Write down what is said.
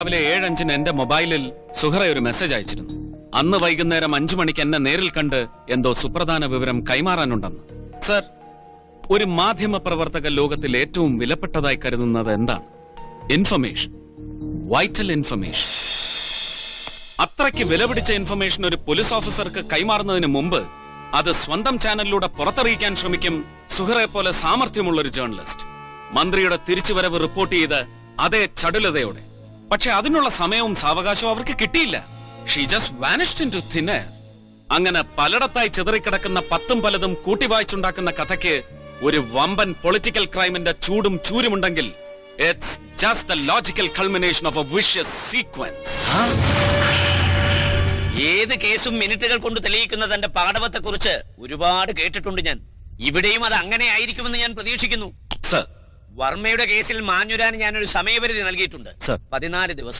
രാവിലെ 7:05 എന്റെ മൊബൈലിൽ സുഹറ ഒരു മെസ്സേജ് അയച്ചിരുന്നു. അന്ന് വൈകുന്നേരം 5 മണിക്ക് എന്നെ നേരിൽ കണ്ട് എന്തോ സുപ്രധാന വിവരം കൈമാറാനുണ്ടെന്ന്. സർ, ഒരു മാധ്യമ പ്രവർത്തക ലോകത്തിൽ ഏറ്റവും വിലപ്പെട്ടതായി കരുതുന്നത് എന്താണ്? Information, vital information. അത്രയ്ക്ക് വിലപിടിച്ച ഇൻഫർമേഷൻ ഒരു പോലീസ് ഓഫീസർക്ക് കൈമാറുന്നതിന് മുമ്പ് അത് സ്വന്തം ചാനലിലൂടെ പുറത്തറിയിക്കാൻ ശ്രമിക്കും സുഹറയെ പോലെ സാമർഥ്യമുള്ള ഒരു ജേർണലിസ്റ്റ്. മന്ത്രിയുടെ തിരിച്ചുവരവ് റിപ്പോർട്ട് ചെയ്ത് അതേ ചടുലതയോടെ. പക്ഷെ അതിനുള്ള സമയവും സാവകാശവും അവർക്ക് കിട്ടിയില്ല. She just vanished into thin air. അങ്ങനെ പലയിടത്തായി ചിതറിക്കിടക്കുന്ന പത്തും പലതും കൂട്ടിവായിച്ചുണ്ടാക്കുന്ന കഥയ്ക്ക് ഒരു വമ്പൻ പൊളിറ്റിക്കൽ ക്രൈമിന്റെ ചൂടും ചൂരുമുണ്ടെങ്കിൽ it's just the logical culmination of a vicious sequence. ഏത് കേസും മിനിറ്റുകൾ കൊണ്ട് തെളിയിക്കുന്ന തന്റെ പാടവത്തെ കുറിച്ച് ഒരുപാട് കേട്ടിട്ടുണ്ട് ഞാൻ. ഇവിടെയും അത് അങ്ങനെ ആയിരിക്കുമെന്ന് ഞാൻ പ്രതീക്ഷിക്കുന്നു. സർ, വർമ്മയുടെ കേസിൽ മാഞ്ഞുരാൻ ഞാനൊരു സമയപരിധി നൽകിയിട്ടുണ്ട്. 14 ദിവസം.